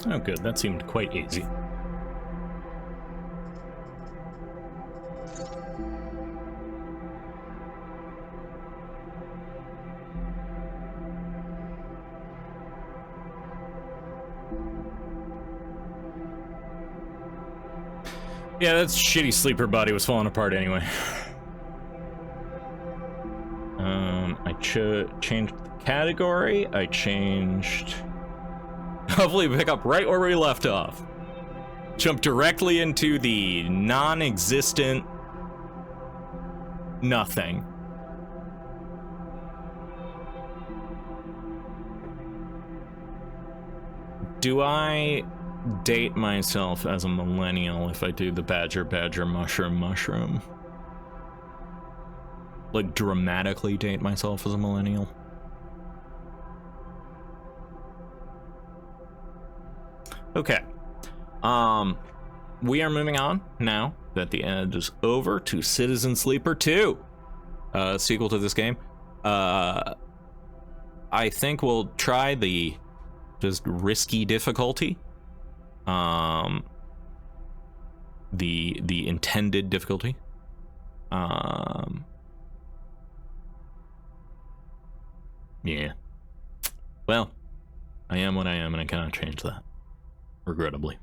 Oh, good. That seemed quite easy. Yeah, that shitty sleeper body was falling apart anyway. I changed the category. I changed... Hopefully pick up right where we left off. Jump directly into the non-existent nothing. Do I date myself as a millennial if I do the badger mushroom? Like, dramatically date myself as a millennial? Okay. We are moving on now that the end is over to Citizen Sleeper 2, sequel to this game. I think we'll try the just risky difficulty. The intended difficulty. Yeah. Well, I am what I am, and I cannot change that. Regrettably.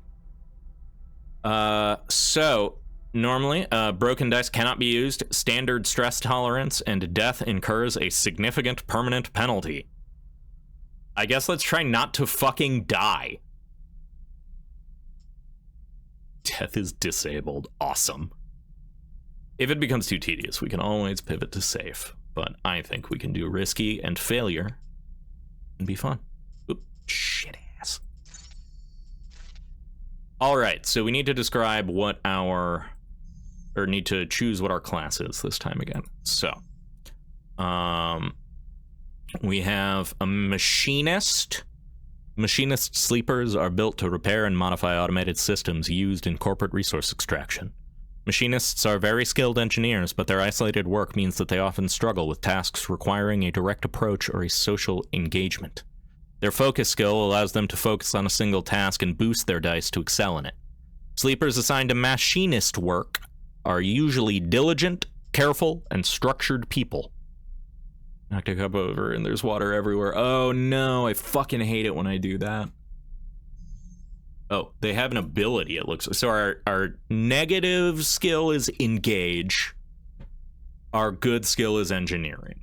So, normally, broken dice cannot be used. Standard stress tolerance and death incurs a significant permanent penalty. I guess let's try not to fucking die. Death is disabled. Awesome. If it becomes too tedious, we can always pivot to safe. But I think we can do risky and failure and be fun. Oop, shit ass. Alright, so we need to describe what our... or need to choose what our class is this time again. So, we have a machinist. Machinist sleepers are built to repair and modify automated systems used in corporate resource extraction. Machinists are very skilled engineers, but their isolated work means that they often struggle with tasks requiring a direct approach or a social engagement. Their focus skill allows them to focus on a single task and boost their dice to excel in it. Sleepers assigned to machinist work are usually diligent, careful, and structured people. Knocked a cup over and there's water everywhere. Oh no, I fucking hate it when I do that. Oh, they have an ability, it looks like. So our negative skill is engage. Our good skill is engineering.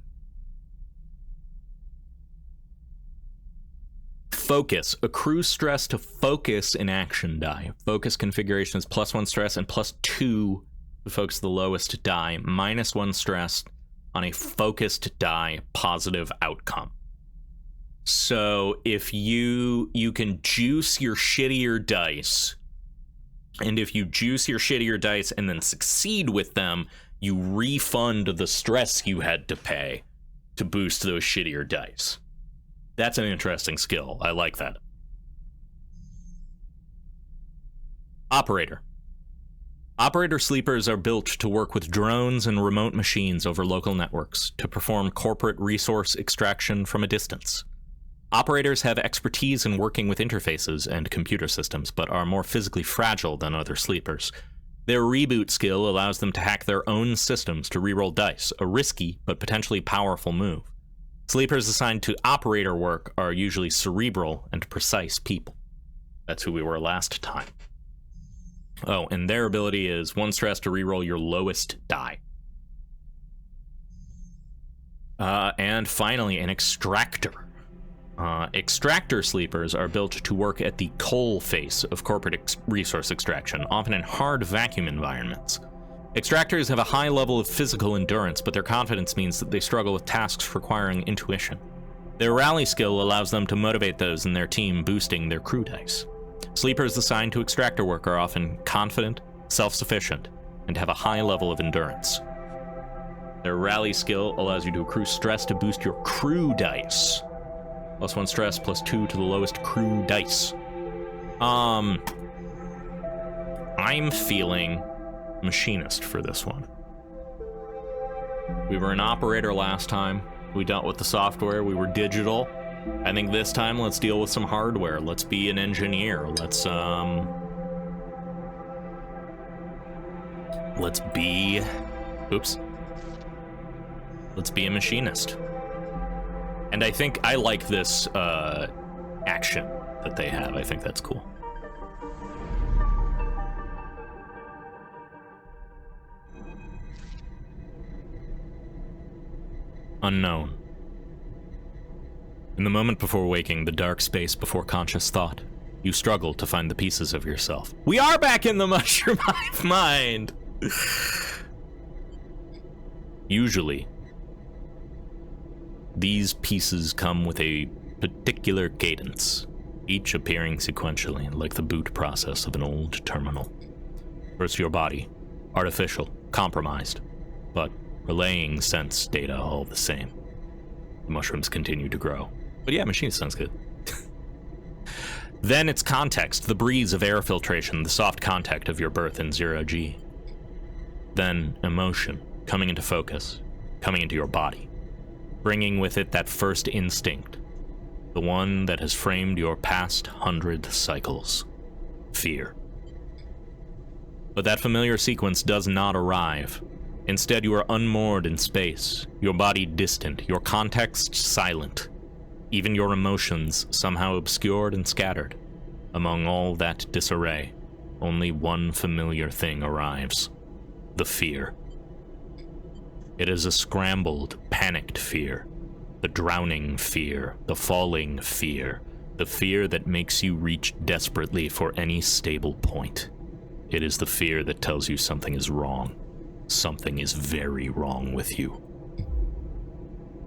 Focus. Accrue stress to focus in action die. Focus configuration is +1 stress and +2 to focus the lowest die. -1 stress on a focused die positive outcome. So if you can juice your shittier dice, and if you juice your shittier dice and then succeed with them, you refund the stress you had to pay to boost those shittier dice. That's an interesting skill. I like that. Operator. Operator sleepers are built to work with drones and remote machines over local networks to perform corporate resource extraction from a distance. Operators have expertise in working with interfaces and computer systems, but are more physically fragile than other sleepers. Their reboot skill allows them to hack their own systems to reroll dice, a risky but potentially powerful move. Sleepers assigned to operator work are usually cerebral and precise people. That's who we were last time. Oh, and their ability is 1 stress to reroll your lowest die. And finally, an extractor. Extractor sleepers are built to work at the coal face of corporate resource extraction, often in hard vacuum environments. Extractors have a high level of physical endurance, but their confidence means that they struggle with tasks requiring intuition. Their rally skill allows them to motivate those in their team, boosting their crew dice. Sleepers assigned to extractor work are often confident, self-sufficient, and have a high level of endurance. Their rally skill allows you to accrue stress to boost your crew dice. +1 stress, +2 to the lowest crew dice. I'm feeling machinist for this one. We were an operator last time. We dealt with the software. We were digital. I think this time let's deal with some hardware. Let's be an engineer. Let's be... Oops. Let's be a machinist. And I think I like this action that they have. I think that's cool. Unknown. In the moment before waking, the dark space before conscious thought, you struggle to find the pieces of yourself. We are back in the mushroom hive mind! Usually, these pieces come with a particular cadence, each appearing sequentially, like the boot process of an old terminal. First your body, artificial, compromised, but relaying sense data all the same. The mushrooms continue to grow. But yeah, machine sounds good. Then it's context, the breeze of air filtration, the soft contact of your birth in 0G. Then emotion, coming into focus, coming into your body, bringing with it that first instinct, the one that has framed your past 100 cycles, fear. But that familiar sequence does not arrive. Instead, you are unmoored in space, your body distant, your context silent, even your emotions somehow obscured and scattered. Among all that disarray, only one familiar thing arrives: the fear. It is a scrambled, panicked fear, the drowning fear, the falling fear, the fear that makes you reach desperately for any stable point. It is the fear that tells you something is wrong. Something is very wrong with you.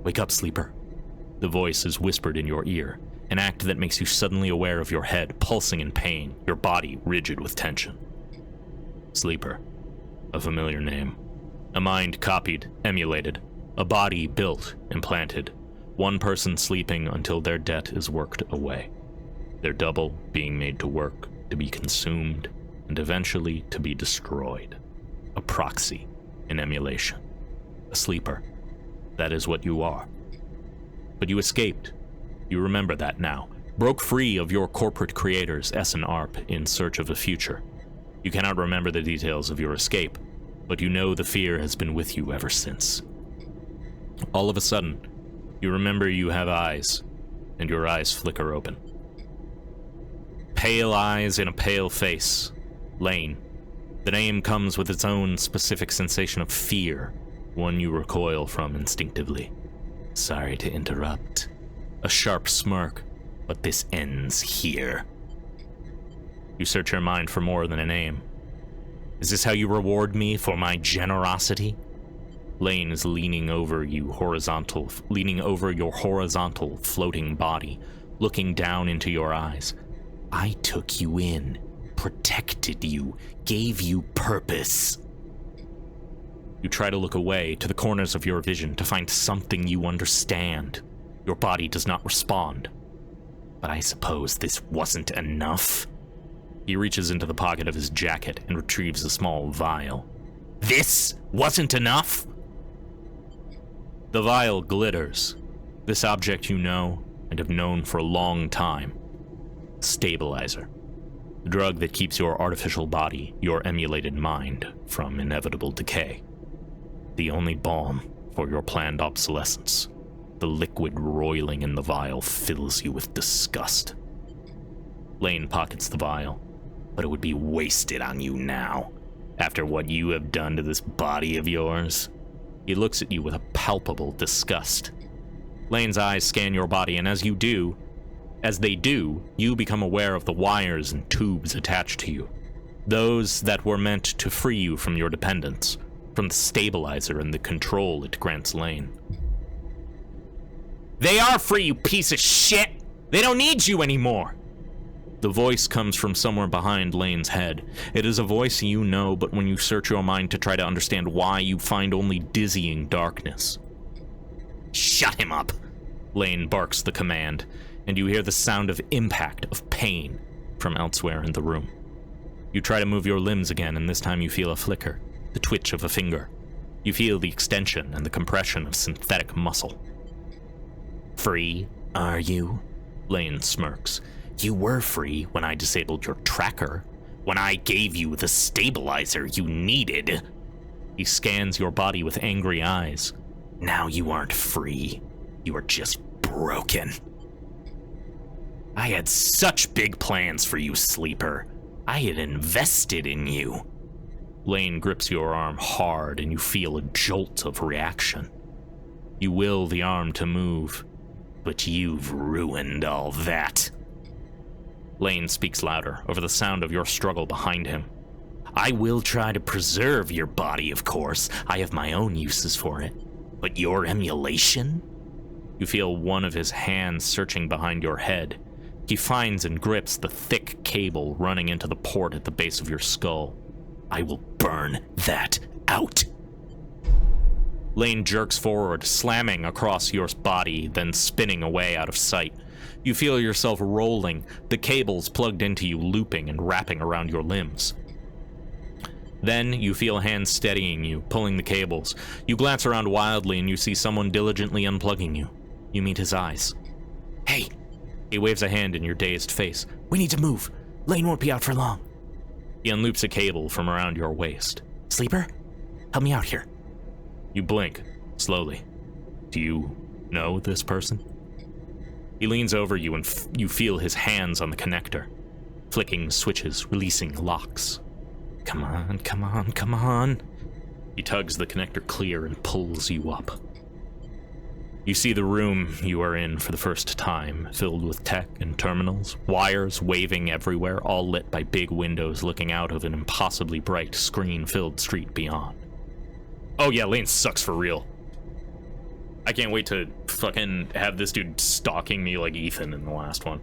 Wake up, sleeper. The voice is whispered in your ear, an act that makes you suddenly aware of your head pulsing in pain, your body rigid with tension. Sleeper. A familiar name. A mind copied, emulated. A body built, implanted. One person sleeping until their debt is worked away. Their double being made to work, to be consumed, and eventually to be destroyed. A proxy, an emulation. A sleeper. That is what you are. But you escaped. You remember that now. Broke free of your corporate creators, S and ARP, in search of a future. You cannot remember the details of your escape, but you know the fear has been with you ever since. All of a sudden, you remember you have eyes, and your eyes flicker open. Pale eyes in a pale face. Lane. The name comes with its own specific sensation of fear, one you recoil from instinctively. Sorry to interrupt. A sharp smirk, but this ends here. You search your mind for more than a name. Is this how you reward me for my generosity? Lane is leaning over your horizontal floating body, looking down into your eyes. I took you in, protected you, gave you purpose. You try to look away to the corners of your vision to find something you understand. Your body does not respond. But I suppose this wasn't enough. He reaches into the pocket of his jacket and retrieves a small vial. This wasn't enough? The vial glitters. This object you know and have known for a long time. Stabilizer. The drug that keeps your artificial body, your emulated mind, from inevitable decay. The only balm for your planned obsolescence. The liquid roiling in the vial fills you with disgust. Lane pockets the vial, but it would be wasted on you now, after what you have done to this body of yours. He looks at you with a palpable disgust. Lane's eyes scan your body, and as they do, you become aware of the wires and tubes attached to you. Those that were meant to free you from your dependence, from the stabilizer and the control it grants Lane. They are free, you piece of shit! They don't need you anymore! The voice comes from somewhere behind Lane's head. It is a voice you know, but when you search your mind to try to understand why, you find only dizzying darkness. Shut him up! Lane barks the command, and you hear the sound of impact, of pain, from elsewhere in the room. You try to move your limbs again, and this time you feel a flicker, the twitch of a finger. You feel the extension and the compression of synthetic muscle. Free, are you? Lane smirks. You were free when I disabled your tracker. When I gave you the stabilizer you needed. He scans your body with angry eyes. Now you aren't free. You are just broken. I had such big plans for you, Sleeper. I had invested in you. Lane grips your arm hard and you feel a jolt of reaction. You will the arm to move, but you've ruined all that. Lane speaks louder over the sound of your struggle behind him. I will try to preserve your body, of course. I have my own uses for it. But your emulation? You feel one of his hands searching behind your head. He finds and grips the thick cable running into the port at the base of your skull. I will burn that out. Lane jerks forward, slamming across your body, then spinning away out of sight. You feel yourself rolling, the cables plugged into you looping and wrapping around your limbs. Then you feel hands steadying you, pulling the cables. You glance around wildly and you see someone diligently unplugging you. You meet his eyes. Hey! He waves a hand in your dazed face. We need to move. Lane won't be out for long. He unloops a cable from around your waist. Sleeper? Help me out here. You blink, slowly. Do you know this person? He leans over you and you feel his hands on the connector, flicking switches, releasing locks. Come on, come on, come on. He tugs the connector clear and pulls you up. You see the room you are in for the first time, filled with tech and terminals, wires waving everywhere, all lit by big windows looking out of an impossibly bright screen-filled street beyond. Oh yeah, Lane sucks for real. I can't wait to fucking have this dude stalking me like Ethan in the last one.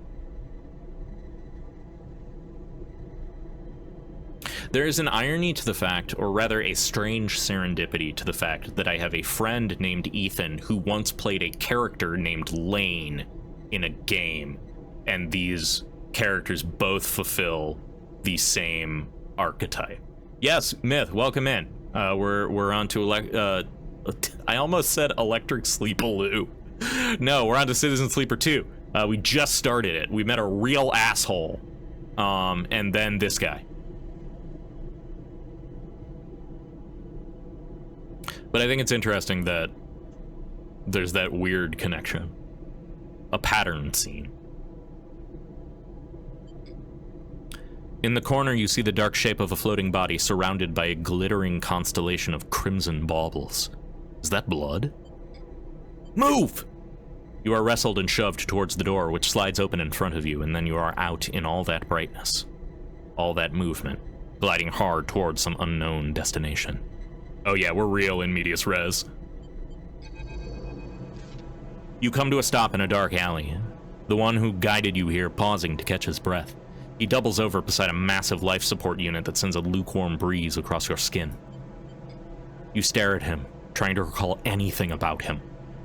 There is an irony to the fact, or rather a strange serendipity to the fact, that I have a friend named Ethan who once played a character named Lane in a game, and these characters both fulfill the same archetype. Yes, Myth, welcome in. We're on to I almost said Electric Sleepaloo. No, we're on to Citizen Sleeper 2. We just started it. We met a real asshole, and then this guy. But I think it's interesting that there's that weird connection. A pattern seen. In the corner, you see the dark shape of a floating body surrounded by a glittering constellation of crimson baubles. Is that blood? Move! You are wrestled and shoved towards the door, which slides open in front of you, and then you are out in all that brightness. All that movement, gliding hard towards some unknown destination. Oh yeah, we're real in medias res. You come to a stop in a dark alley. The one who guided you here pausing to catch his breath. He doubles over beside a massive life support unit that sends a lukewarm breeze across your skin. You stare at him, trying to recall anything about him.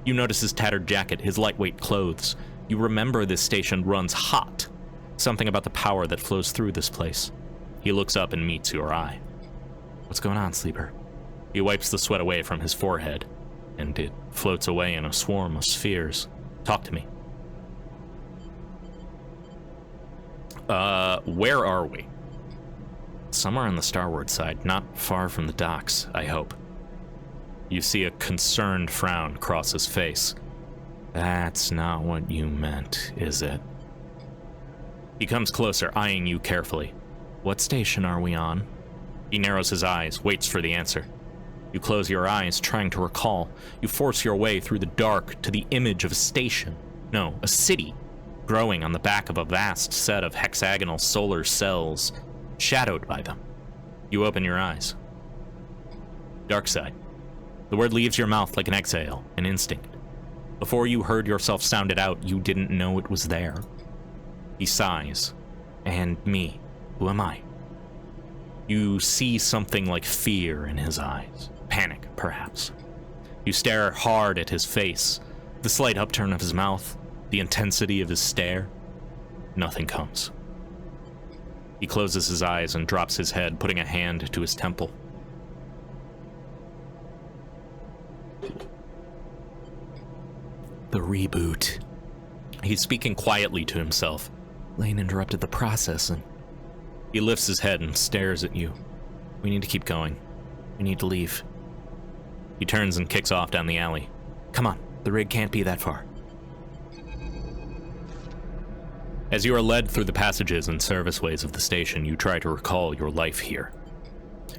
You notice his tattered jacket, his lightweight clothes. You remember this station runs hot. Something about the power that flows through this place. He looks up and meets your eye. What's going on, Sleeper? He wipes the sweat away from his forehead, and it floats away in a swarm of spheres. Talk to me. Where are we? Somewhere on the starward side, not far from the docks, I hope. You see a concerned frown cross his face. That's not what you meant, is it? He comes closer, eyeing you carefully. What station are we on? He narrows his eyes, waits for the answer. You close your eyes, trying to recall. You force your way through the dark to the image of a station. No, a city, growing on the back of a vast set of hexagonal solar cells, shadowed by them. You open your eyes. Dark side. The word leaves your mouth like an exhale, an instinct. Before you heard yourself sound it out, you didn't know it was there. He sighs. And me. Who am I? You see something like fear in his eyes. Panic, perhaps. You stare hard at his face, the slight upturn of his mouth, the intensity of his stare. Nothing comes. He closes his eyes and drops his head, putting a hand to his temple. The reboot. He's speaking quietly to himself. Lane interrupted the processing. He lifts his head and stares at you. We need to keep going. We need to leave. He turns and kicks off down the alley. Come on, the rig can't be that far. As you are led through the passages and serviceways of the station, you try to recall your life here.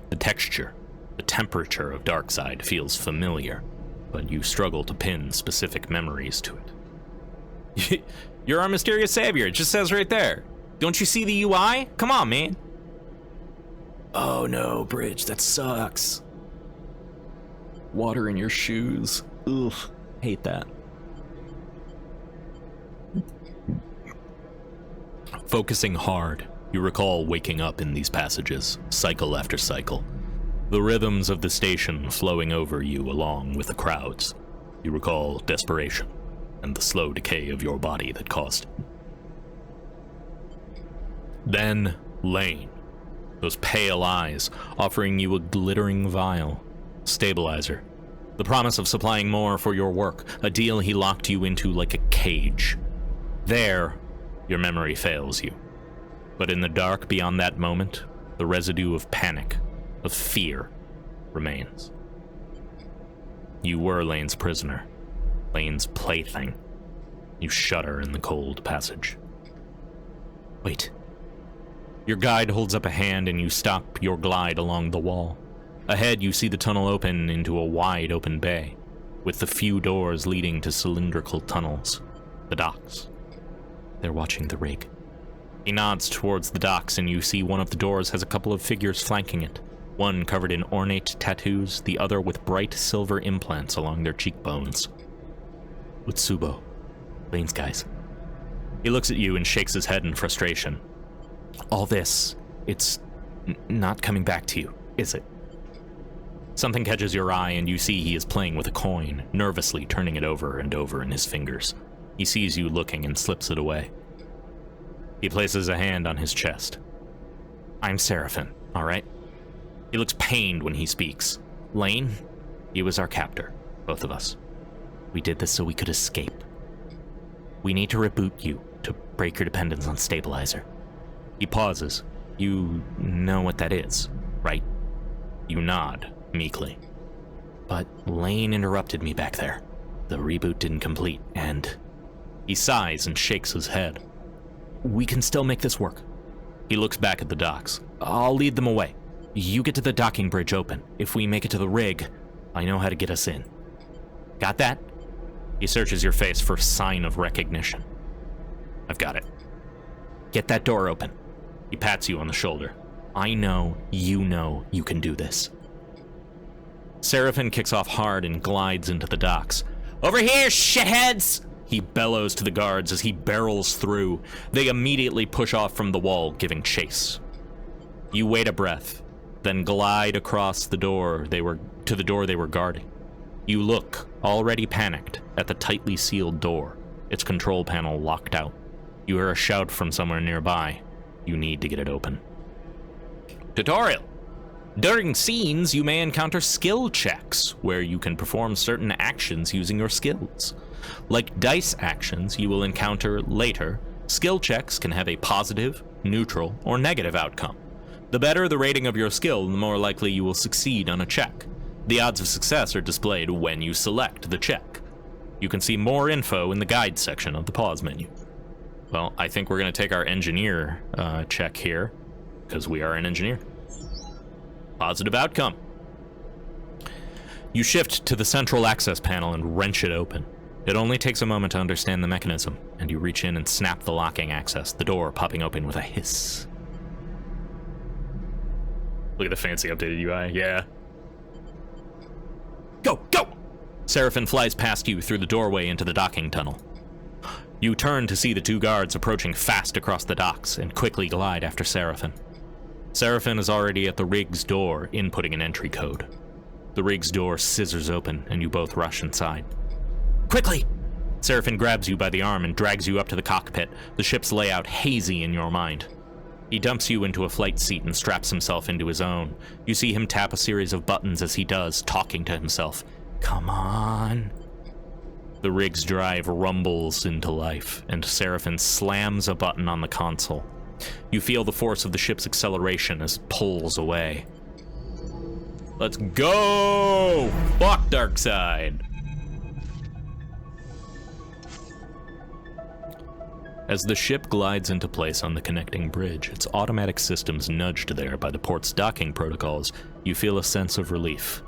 The texture, the temperature of Darkside feels familiar, but you struggle to pin specific memories to it. You're our mysterious savior, it just says right there. Don't you see the UI? Come on, man. Oh no, Bridge, that sucks. Water in your shoes. Ugh, hate that. Focusing hard, you recall waking up in these passages, cycle after cycle. The rhythms of the station flowing over you along with the crowds. You recall desperation and the slow decay of your body that caused it. Then, Lane. Those pale eyes offering you a glittering vial. Stabilizer. The promise of supplying more for your work. A deal he locked you into like a cage. There, your memory fails you. But in the dark beyond that moment, the residue of panic, of fear, remains. You were Lane's prisoner. Lane's plaything. You shudder in the cold passage. Wait. Your guide holds up a hand and you stop your glide along the wall. Ahead, you see the tunnel open into a wide open bay, with the few doors leading to cylindrical tunnels. The docks. They're watching the rig. He nods towards the docks and you see one of the doors has a couple of figures flanking it. One covered in ornate tattoos, the other with bright silver implants along their cheekbones. Utsubo. Lane's guys. He looks at you and shakes his head in frustration. All this, it's not coming back to you, is it? Something catches your eye and you see he is playing with a coin, nervously turning it over and over in his fingers. He sees you looking and slips it away. He places a hand on his chest. I'm Seraphin, all right? He looks pained when he speaks. Lane, he was our captor, both of us. We did this so we could escape. We need to reboot you to break your dependence on Stabilizer. He pauses. You know what that is, right? You nod, meekly. But Lane interrupted me back there. The reboot didn't complete, and... He sighs and shakes his head. We can still make this work. He looks back at the docks. I'll lead them away. You get to the docking bridge open. If we make it to the rig, I know how to get us in. Got that? He searches your face for a sign of recognition. I've got it. Get that door open. He pats you on the shoulder. I know you can do this. Seraphin kicks off hard and glides into the docks. Over here, shitheads! He bellows to the guards as he barrels through. They immediately push off from the wall, giving chase. You wait a breath, then glide across the door they were guarding. You look, already panicked, at the tightly sealed door, its control panel locked out. You hear a shout from somewhere nearby. You need to get it open. Tutorial. During scenes, you may encounter skill checks, where you can perform certain actions using your skills. Like dice actions you will encounter later, skill checks can have a positive, neutral, or negative outcome. The better the rating of your skill, the more likely you will succeed on a check. The odds of success are displayed when you select the check. You can see more info in the guide section of the pause menu. Well, I think we're going to take our engineer check here, because we are an engineer. Positive outcome. You shift to the central access panel and wrench it open. It only takes a moment to understand the mechanism, and you reach in and snap the locking access, the door popping open with a hiss. Look at the fancy updated UI, yeah. Go, go! Seraphin flies past you through the doorway into the docking tunnel. You turn to see the two guards approaching fast across the docks and quickly glide after Seraphin. Seraphin is already at the rig's door, inputting an entry code. The rig's door scissors open, and you both rush inside. Quickly! Seraphin grabs you by the arm and drags you up to the cockpit, the ship's layout hazy in your mind. He dumps you into a flight seat and straps himself into his own. You see him tap a series of buttons as he does, talking to himself. Come on. The rig's drive rumbles into life, and Seraphin slams a button on the console. You feel the force of the ship's acceleration as it pulls away. Let's go! Fuck Darkside! As the ship glides into place on the connecting bridge, its automatic systems nudged there by the port's docking protocols, you feel a sense of relief.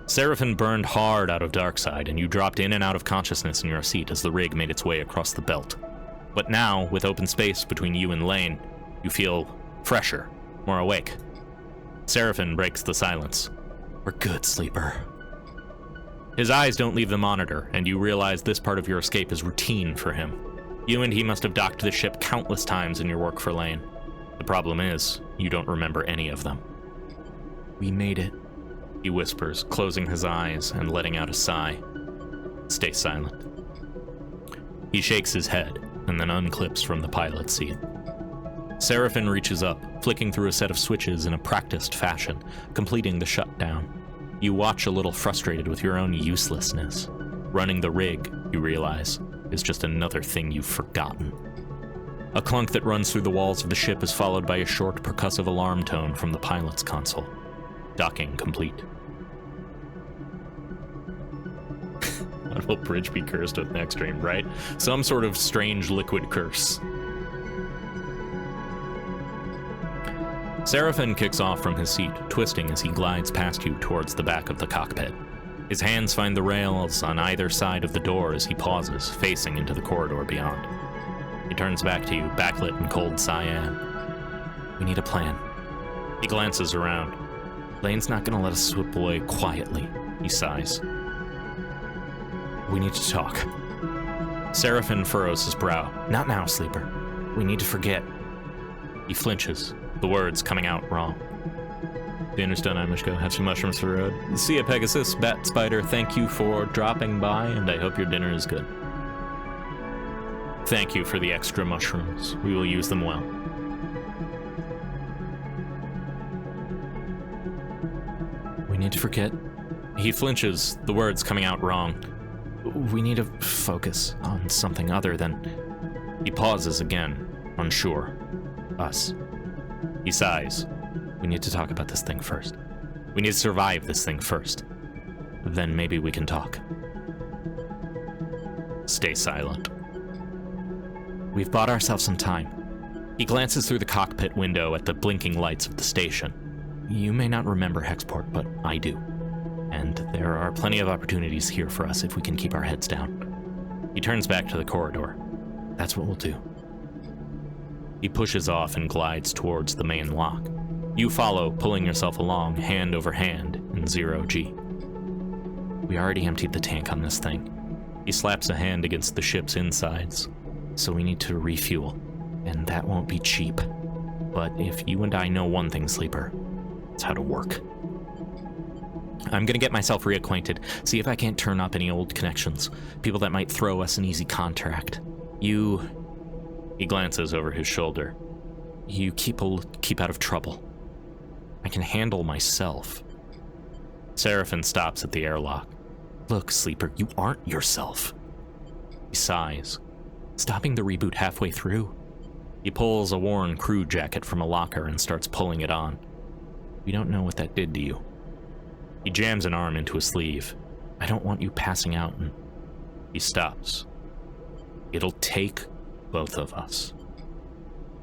Seraphin burned hard out of Darkside, and you dropped in and out of consciousness in your seat as the rig made its way across the belt. But now, with open space between you and Lane, you feel fresher, more awake. Seraphin breaks the silence. We're good, Sleeper. His eyes don't leave the monitor, and you realize this part of your escape is routine for him. You and he must have docked the ship countless times in your work for Lane. The problem is, you don't remember any of them. We made it, he whispers, closing his eyes and letting out a sigh. Stay silent. He shakes his head, and then unclips from the pilot's seat. Seraphin reaches up, flicking through a set of switches in a practiced fashion, completing the shutdown. You watch a little frustrated with your own uselessness. Running the rig, you realize, is just another thing you've forgotten. A clunk that runs through the walls of the ship is followed by a short, percussive alarm tone from the pilot's console. Docking complete. What will bridge be cursed with next stream, right? Some sort of strange liquid curse. Seraphin kicks off from his seat, twisting as he glides past you towards the back of the cockpit. His hands find the rails on either side of the door as he pauses, facing into the corridor beyond. He turns back to you, backlit in cold cyan. We need a plan. He glances around. Lane's not gonna let us slip away quietly, he sighs. We need to talk. Seraphin furrows his brow. Not now, Sleeper. We need to forget. He flinches, the words coming out wrong. Dinner's done, Imishko. Have some mushrooms for the road. See ya, Pegasus. Bat Spider, thank you for dropping by, and I hope your dinner is good. Thank you for the extra mushrooms. We will use them well. We need to forget. He flinches, the words coming out wrong. We need to focus on something other than... He pauses again, unsure. Us. He sighs. We need to talk about this thing first. We need to survive this thing first. Then maybe we can talk. Stay silent. We've bought ourselves some time. He glances through the cockpit window at the blinking lights of the station. You may not remember Hexport, but I do. And there are plenty of opportunities here for us if we can keep our heads down. He turns back to the corridor. That's what we'll do. He pushes off and glides towards the main lock. You follow, pulling yourself along, hand over hand, in 0G. We already emptied the tank on this thing. He slaps a hand against the ship's insides. So we need to refuel, and that won't be cheap. But if you and I know one thing, Sleeper, it's how to work. I'm gonna get myself reacquainted, see if I can't turn up any old connections, people that might throw us an easy contract. He glances over his shoulder. You keep out of trouble. I can handle myself. Seraphin stops at the airlock. Look, Sleeper, you aren't yourself. He sighs, stopping the reboot halfway through. He pulls a worn crew jacket from a locker and starts pulling it on. We don't know what that did to you. He jams an arm into a sleeve. I don't want you passing out and... He stops. It'll take both of us.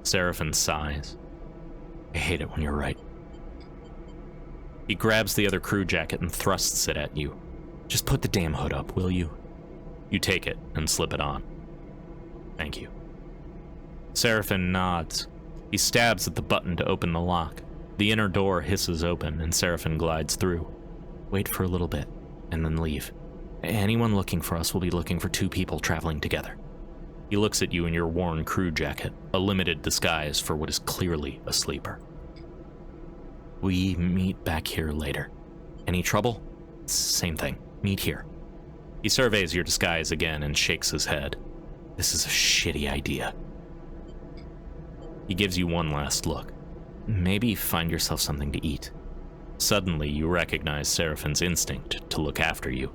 Seraphin sighs. I hate it when you're right. He grabs the other crew jacket and thrusts it at you. Just put the damn hood up, will you? You take it and slip it on. Thank you. Seraphin nods. He stabs at the button to open the lock. The inner door hisses open and Seraphin glides through. Wait for a little bit, and then leave. Anyone looking for us will be looking for two people traveling together. He looks at you in your worn crew jacket, a limited disguise for what is clearly a sleeper. We meet back here later. Any trouble? Same thing. Meet here. He surveys your disguise again and shakes his head. This is a shitty idea. He gives you one last look. Maybe find yourself something to eat. Suddenly, you recognize Seraphin's instinct to look after you.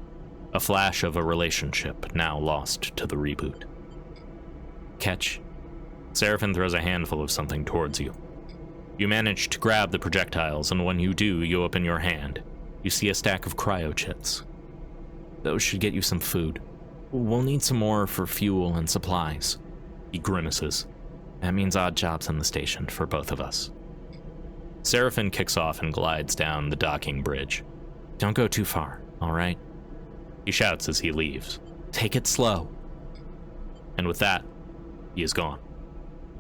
A flash of a relationship now lost to the reboot. Catch. Seraphin throws a handful of something towards you. You manage to grab the projectiles, and when you do, you open your hand. You see a stack of cryochits. Those should get you some food. We'll need some more for fuel and supplies. He grimaces. That means odd jobs on the station for both of us. Seraphin kicks off and glides down the docking bridge. Don't go too far, all right? He shouts as he leaves. Take it slow. And with that, he is gone,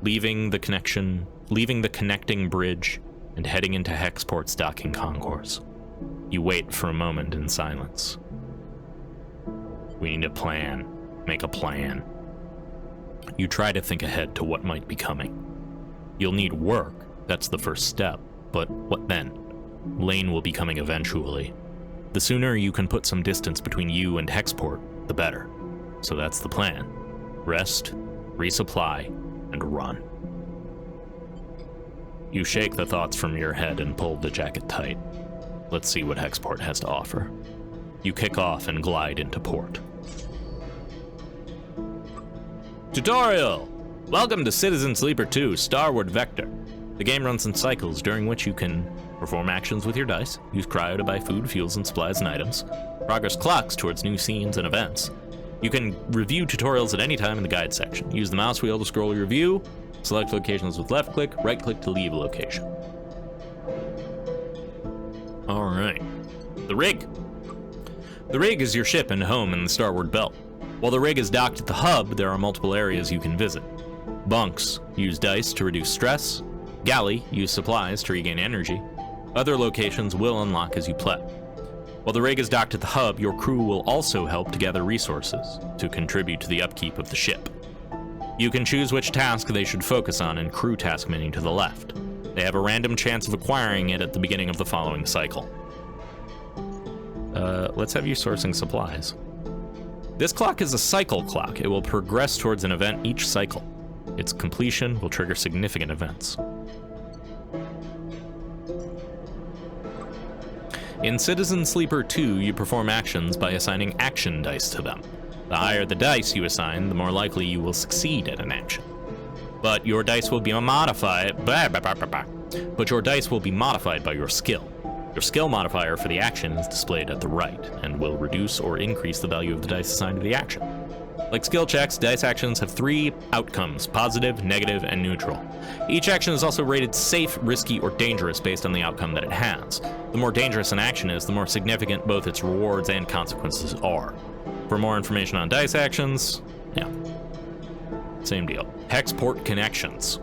leaving the connecting bridge and heading into Hexport's docking concourse. You wait for a moment in silence. We need a plan. Make a plan. You try to think ahead to what might be coming. You'll need work, that's the first step, but what then? Lane will be coming eventually. The sooner you can put some distance between you and Hexport, the better. So that's the plan. Rest, resupply, and run. You shake the thoughts from your head and pull the jacket tight. Let's see what Hexport has to offer. You kick off and glide into port. Tutorial! Welcome to Citizen Sleeper 2 Starward Vector. The game runs in cycles during which you can perform actions with your dice, use cryo to buy food, fuels, and supplies and items, progress clocks towards new scenes and events. You can review tutorials at any time in the guide section. Use the mouse wheel to scroll your view, select locations with left click, right click to leave a location. Alright. The rig. The rig is your ship and home in the Starward Belt. While the rig is docked at the hub, there are multiple areas you can visit. Bunks use dice to reduce stress. Galley use supplies to regain energy. Other locations will unlock as you play. While the rig is docked at the hub, your crew will also help to gather resources to contribute to the upkeep of the ship. You can choose which task they should focus on in crew task menu to the left. They have a random chance of acquiring it at the beginning of the following cycle. Let's have you sourcing supplies. This clock is a cycle clock. It will progress towards an event each cycle. Its completion will trigger significant events. In Citizen Sleeper 2, you perform actions by assigning action dice to them. The higher the dice you assign, the more likely you will succeed at an action. But your dice will be modified by your skill. Your skill modifier for the action is displayed at the right, and will reduce or increase the value of the dice assigned to the action. Like skill checks, dice actions have 3 outcomes: positive, negative, and neutral. Each action is also rated safe, risky, or dangerous based on the outcome that it has. The more dangerous an action is, the more significant both its rewards and consequences are. For more information on dice actions, same deal. Hexport connections.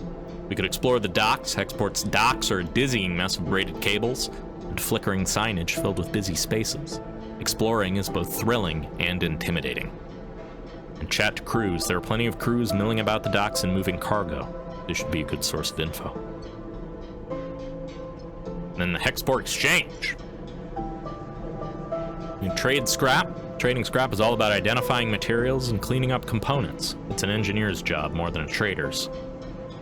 We could explore the docks. Hexport's docks are a dizzying mess of braided cables and flickering signage filled with busy spaces. Exploring is both thrilling and intimidating. And chat to crews. There are plenty of crews milling about the docks and moving cargo. This should be a good source of info. And then the Hexport Exchange. You can trade scrap. Trading scrap is all about identifying materials and cleaning up components. It's an engineer's job more than a trader's.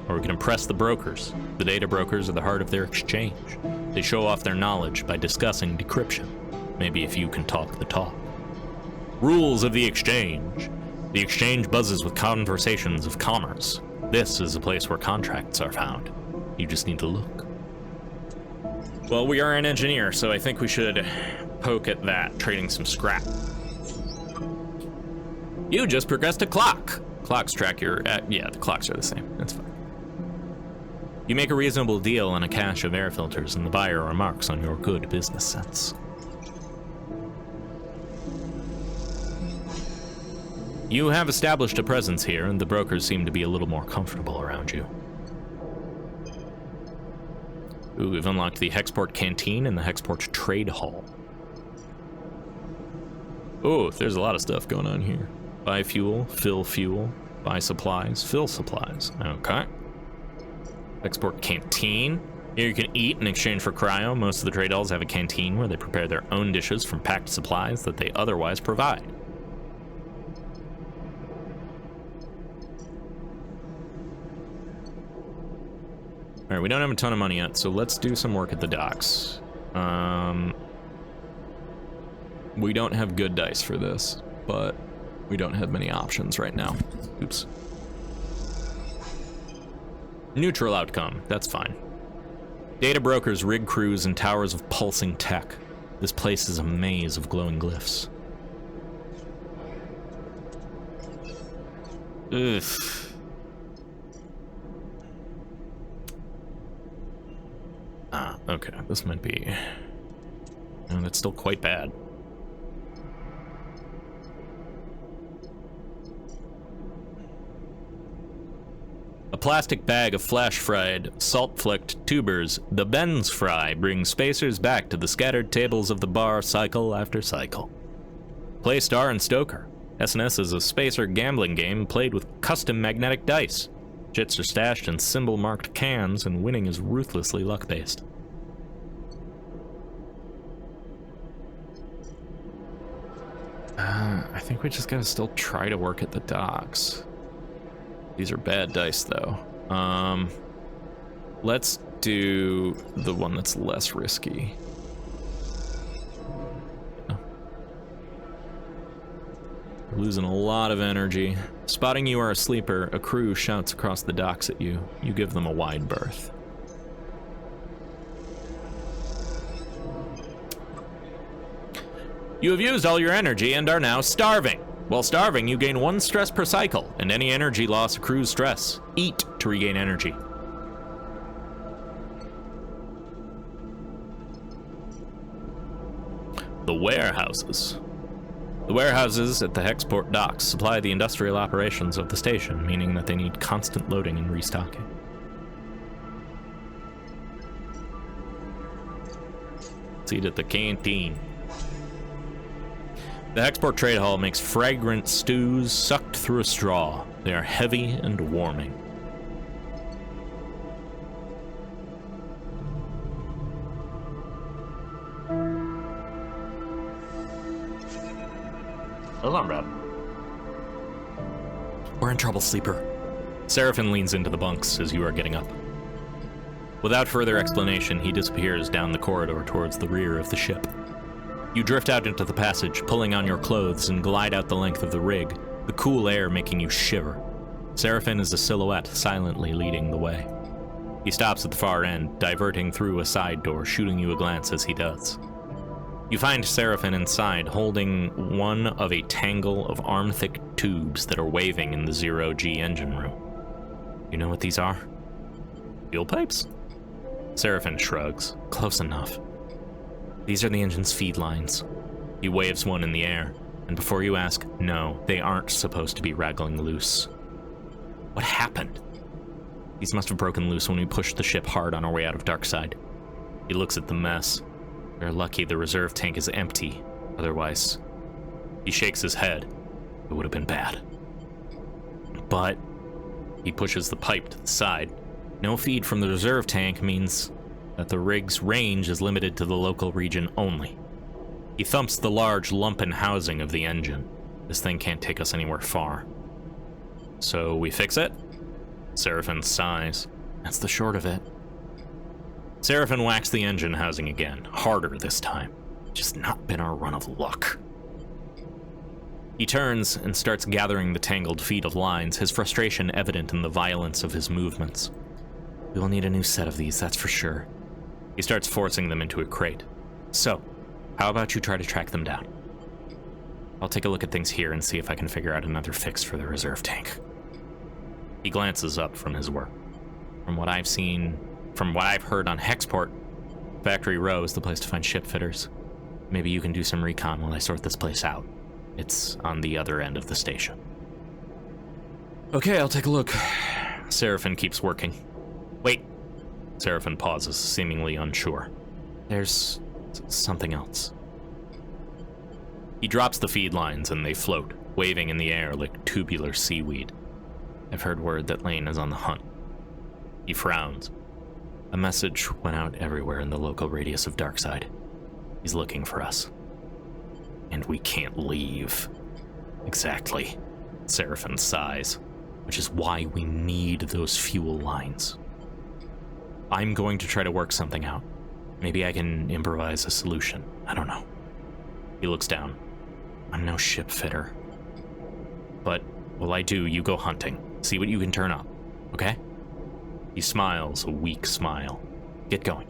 Or we can impress the brokers. The data brokers are the heart of their exchange. They show off their knowledge by discussing decryption. Maybe if you can talk the talk. Rules of the exchange. The exchange buzzes with conversations of commerce. This is a place where contracts are found. You just need to look. Well, we are an engineer, so I think we should poke at that, trading some scrap. You just progressed a clock. Clocks track your... yeah, the clocks are the same. That's fine. You make a reasonable deal on a cache of air filters, and the buyer remarks on your good business sense. You have established a presence here, and the brokers seem to be a little more comfortable around you. Ooh, we've unlocked the Hexport Canteen and the Hexport Trade Hall. Oh, there's a lot of stuff going on here. Buy fuel, buy supplies, fill supplies. Okay. Hexport Canteen. Here you can eat in exchange for cryo. Most of the trade halls have a canteen where they prepare their own dishes from packed supplies that they otherwise provide. Alright, we don't have a ton of money yet, so let's do some work at the docks. We don't have good dice for this, but we don't have many options right now. Oops. Neutral outcome, that's fine. Data brokers, rig crews, and towers of pulsing tech. This place is a maze of glowing glyphs. Ugh. Ah, okay, this might be... No, that's still quite bad. A plastic bag of flash-fried, salt-flecked tubers, the Benz fry brings spacers back to the scattered tables of the bar cycle after cycle. Play Star and Stoker. SNS is a spacer gambling game played with custom magnetic dice. Jits are stashed in symbol-marked cans, and winning is ruthlessly luck-based. I think we just gotta still try to work at the docks. These are bad dice, though. Let's do the one that's less risky. Losing a lot of energy. Spotting you are a sleeper, a crew shouts across the docks at you. You give them a wide berth. You have used all your energy and are now starving. While starving, you gain 1 stress per cycle, and any energy loss accrues stress. Eat to regain energy. The warehouses. The warehouses at the Hexport docks supply the industrial operations of the station, meaning that they need constant loading and restocking. Let's eat at the canteen. The Hexport Trade Hall makes fragrant stews sucked through a straw. They are heavy and warming. Those aren't bad. We're in trouble, sleeper. Seraphin leans into the bunks as you are getting up. Without further explanation, he disappears down the corridor towards the rear of the ship. You drift out into the passage, pulling on your clothes, and glide out the length of the rig, the cool air making you shiver. Seraphin is a silhouette, silently leading the way. He stops at the far end, diverting through a side door, shooting you a glance as he does. You find Seraphin inside, holding one of a tangle of arm-thick tubes that are waving in the zero-G engine room. You know what these are? Fuel pipes? Seraphin shrugs. Close enough. These are the engine's feed lines. He waves one in the air, and before you ask, no, they aren't supposed to be rattling loose. What happened? These must have broken loose when we pushed the ship hard on our way out of Darkside. He looks at the mess. We're lucky the reserve tank is empty. Otherwise, he shakes his head. It would have been bad. But he pushes the pipe to the side. No feed from the reserve tank means that the rig's range is limited to the local region only. He thumps the large lumpen housing of the engine. This thing can't take us anywhere far. So we fix it? Seraphin sighs. That's the short of it. Seraphin whacks the engine housing again, harder this time. Just not been our run of luck. He turns and starts gathering the tangled feet of lines, his frustration evident in the violence of his movements. We will need a new set of these, that's for sure. He starts forcing them into a crate. So, how about you try to track them down? I'll take a look at things here and see if I can figure out another fix for the reserve tank. He glances up from his work. From what I've heard on Hexport, Factory Row is the place to find ship fitters. Maybe you can do some recon while I sort this place out. It's on the other end of the station. Okay, I'll take a look. Seraphin keeps working. Wait. Seraphin pauses, seemingly unsure. There's something else. He drops the feed lines and they float, waving in the air like tubular seaweed. I've heard word that Lane is on the hunt. He frowns. A message went out everywhere in the local radius of Darkside. He's looking for us. And we can't leave. Exactly. Seraphin sighs, which is why we need those fuel lines. I'm going to try to work something out. Maybe I can improvise a solution. I don't know. He looks down. I'm no ship fitter. But while I do, you go hunting. See what you can turn up, okay? He smiles, a weak smile. Get going.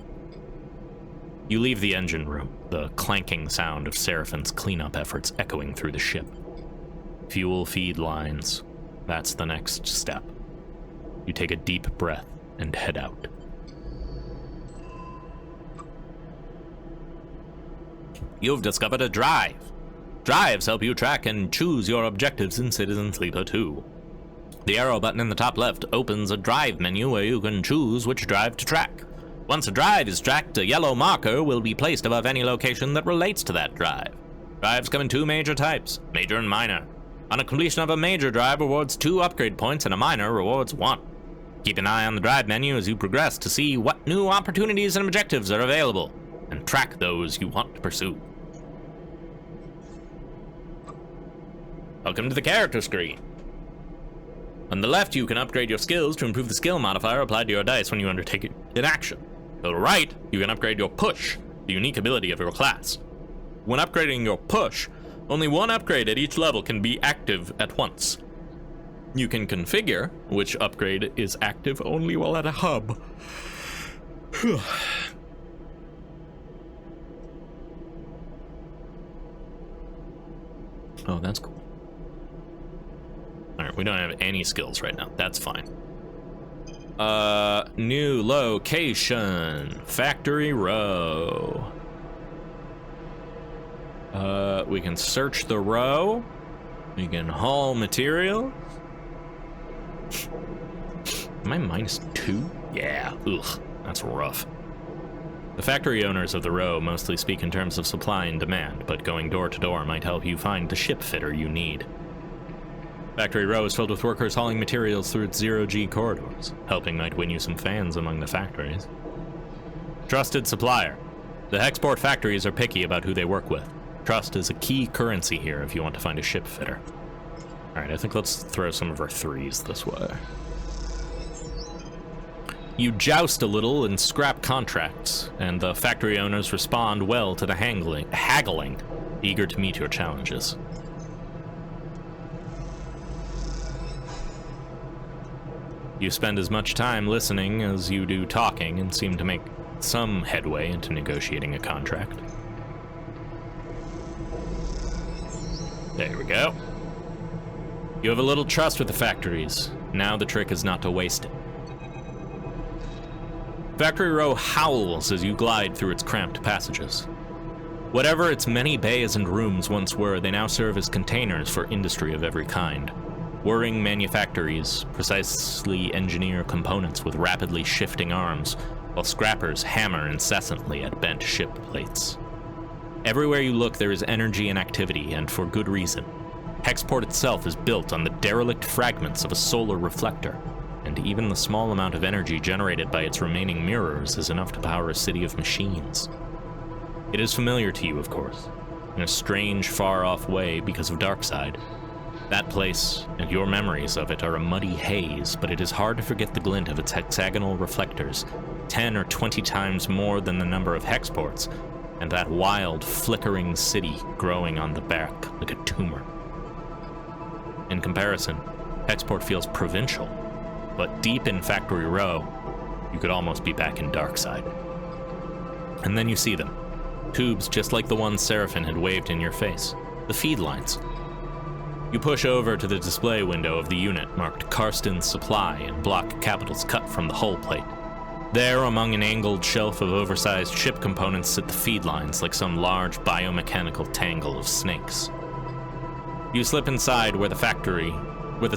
You leave the engine room, the clanking sound of Seraphin's cleanup efforts echoing through the ship. Fuel feed lines. That's the next step. You take a deep breath and head out. You've discovered a drive. Drives help you track and choose your objectives in Citizen Sleeper 2. The arrow button in the top left opens a drive menu where you can choose which drive to track. Once a drive is tracked, a yellow marker will be placed above any location that relates to that drive. Drives come in two major types, major and minor. On a completion of a major drive rewards 2 upgrade points and a minor rewards 1. Keep an eye on the drive menu as you progress to see what new opportunities and objectives are available, and track those you want to pursue. Welcome to the character screen. On the left, you can upgrade your skills to improve the skill modifier applied to your dice when you undertake an action. To the right, you can upgrade your push, the unique ability of your class. When upgrading your push, only one upgrade at each level can be active at once. You can configure which upgrade is active only while at a hub. Oh, that's cool. Alright, we don't have any skills right now. That's fine. New location. Factory Row. We can search the row. We can haul material. Am I -2? Yeah, ugh, that's rough. The factory owners of the row mostly speak in terms of supply and demand, but going door to door might help you find the ship fitter you need. Factory Row is filled with workers hauling materials through its zero-G corridors. Helping might win you some fans among the factories. Trusted supplier. The Hexport factories are picky about who they work with. Trust is a key currency here if you want to find a ship fitter. Alright, I think let's throw some of our 3s this way. You joust a little and scrap contracts, and the factory owners respond well to the haggling, eager to meet your challenges. You spend as much time listening as you do talking and seem to make some headway into negotiating a contract. There we go. You have a little trust with the factories. Now the trick is not to waste it. Factory Row howls as you glide through its cramped passages. Whatever its many bays and rooms once were, they now serve as containers for industry of every kind. Whirring manufactories precisely engineer components with rapidly shifting arms, while scrappers hammer incessantly at bent ship plates. Everywhere you look, there is energy and activity, and for good reason. Hexport itself is built on the derelict fragments of a solar reflector, and even the small amount of energy generated by its remaining mirrors is enough to power a city of machines. It is familiar to you, of course, in a strange, far-off way because of Darkside. That place, and your memories of it, are a muddy haze, but it is hard to forget the glint of its hexagonal reflectors, 10 or 20 times more than the number of hexports, and that wild, flickering city growing on the back like a tumor. In comparison, Hexport feels provincial, but deep in Factory Row, you could almost be back in Darkside. And then you see them. Tubes just like the ones Seraphin had waved in your face. The feed lines. You push over to the display window of the unit marked Karsten's Supply in block capitals cut from the hull plate. There, among an angled shelf of oversized ship components, sit the feed lines like some large biomechanical tangle of snakes. You slip inside where the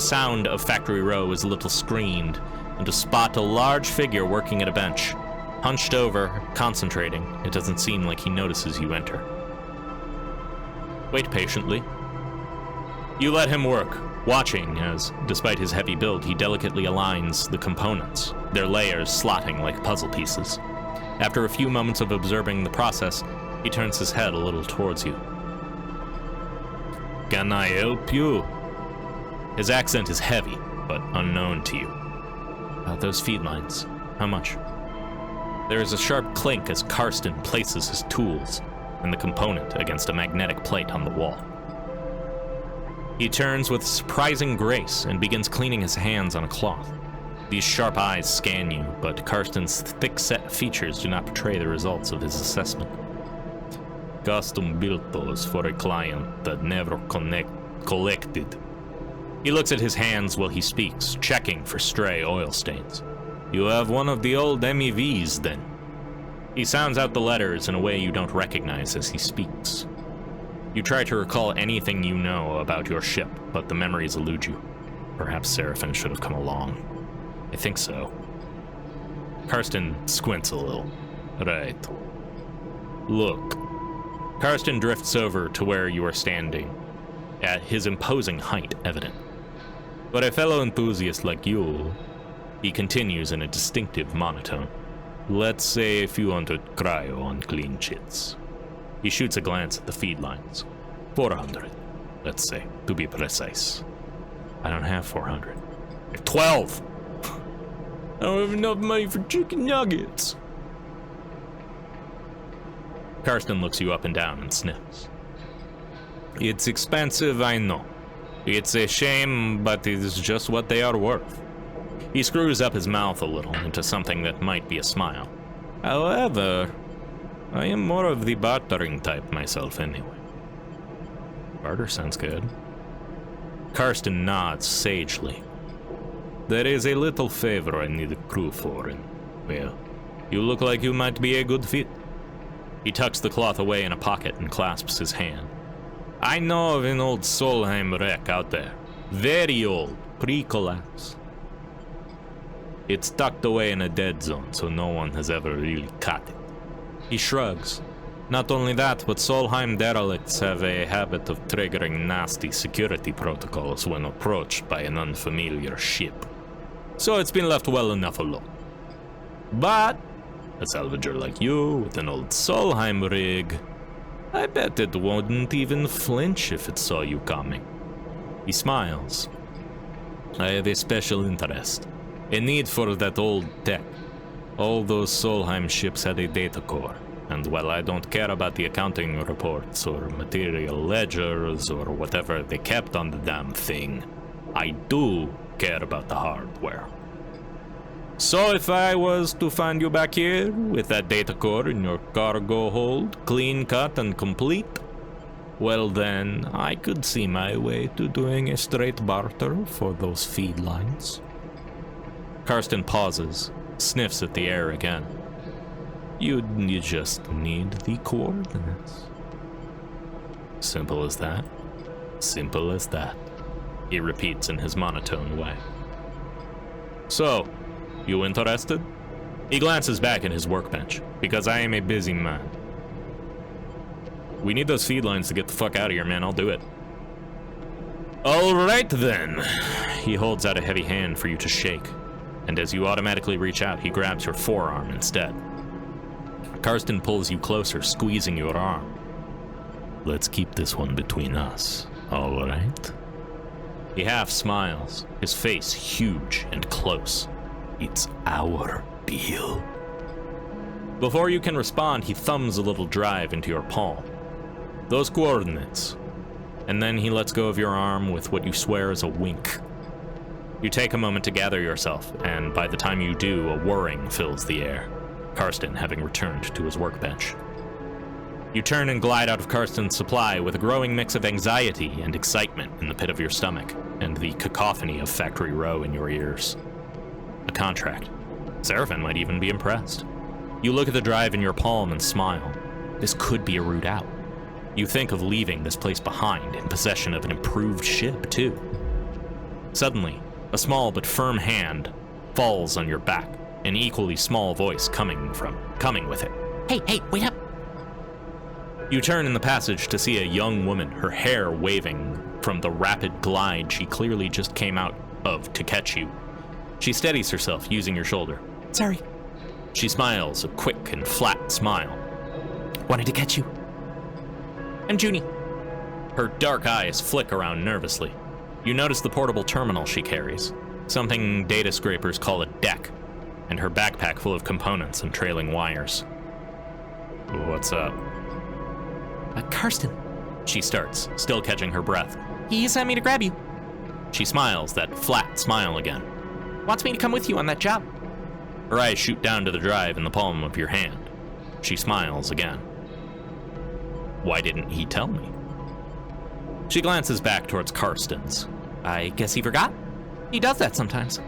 sound of Factory Row is a little screened, and to spot a large figure working at a bench. Hunched over, concentrating, it doesn't seem like he notices you enter. Wait patiently. You let him work, watching as, despite his heavy build, he delicately aligns the components, their layers slotting like puzzle pieces. After a few moments of observing the process, he turns his head a little towards you. Can I help you? His accent is heavy, but unknown to you. Those feed lines, how much? There is a sharp clink as Karsten places his tools. and the component against a magnetic plate on the wall. He turns with surprising grace and begins cleaning his hands on a cloth. These sharp eyes scan you, but Karsten's thick-set features do not portray the results of his assessment. Custom built those for a client that never collected. He looks at his hands while he speaks, checking for stray oil stains. You have one of the old MEVs, then. He sounds out the letters in a way you don't recognize as he speaks. You try to recall anything you know about your ship, but the memories elude you. Perhaps Seraphin should have come along. I think so. Karsten squints a little. Right. Look. Karsten drifts over to where you are standing, at his imposing height evident. For a fellow enthusiast like you, he continues in a distinctive monotone. Let's say a few hundred cryo on clean chits. He shoots a glance at the feed lines. 400, let's say, to be precise. I don't have 400. 12! I don't have enough money for chicken nuggets. Karsten looks you up and down and sniffs. It's expensive, I know. It's a shame, but it is just what they are worth. He screws up his mouth a little into something that might be a smile. However, I am more of the bartering type myself anyway. Barter sounds good. Karsten nods sagely. There is a little favor I need a crew for, and, well, you look like you might be a good fit. He tucks the cloth away in a pocket and clasps his hand. I know of an old Solheim wreck out there. Very old, pre-collapse. It's tucked away in a dead zone, so no one has ever really caught it. He shrugs. Not only that, but Solheim derelicts have a habit of triggering nasty security protocols when approached by an unfamiliar ship. So it's been left well enough alone. But a salvager like you with an old Solheim rig, I bet it wouldn't even flinch if it saw you coming. He smiles. I have a special interest. A need for that old tech. All those Solheim ships had a data core, and while I don't care about the accounting reports or material ledgers or whatever they kept on the damn thing, I do care about the hardware. So if I was to find you back here with that data core in your cargo hold, clean cut and complete, well then, I could see my way to doing a straight barter for those feed lines. Karsten pauses, sniffs at the air again. You just need the coordinates. Simple as that. Simple as that. He repeats in his monotone way. So, you interested? He glances back at his workbench, because I am a busy man. We need those feed lines to get the fuck out of here, man. I'll do it. All right, then. He holds out a heavy hand for you to shake, and as you automatically reach out, he grabs your forearm instead. Karsten pulls you closer, squeezing your arm. Let's keep this one between us, all right? He half smiles, his face huge and close. It's our deal. Before you can respond, he thumbs a little drive into your palm. Those coordinates. And then he lets go of your arm with what you swear is a wink. You take a moment to gather yourself, and by the time you do, a whirring fills the air, Karsten having returned to his workbench. You turn and glide out of Karsten's supply with a growing mix of anxiety and excitement in the pit of your stomach, and the cacophony of Factory Row in your ears. A contract. Seraphin might even be impressed. You look at the drive in your palm and smile. This could be a route out. You think of leaving this place behind in possession of an improved ship, too. Suddenly, a small but firm hand falls on your back, an equally small voice coming with it. Hey, wait up! You turn in the passage to see a young woman, her hair waving from the rapid glide she clearly just came out of to catch you. She steadies herself using your shoulder. Sorry. She smiles, a quick and flat smile. Wanted to catch you. I'm Junie. Her dark eyes flick around nervously. You notice the portable terminal she carries, something data scrapers call a deck, and her backpack full of components and trailing wires. What's up? Karsten. She starts, still catching her breath. He sent me to grab you. She smiles, that flat smile again. Wants me to come with you on that job. Her eyes shoot down to the drive in the palm of your hand. She smiles again. Why didn't he tell me? She glances back towards Karsten's. I guess he forgot. He does that sometimes.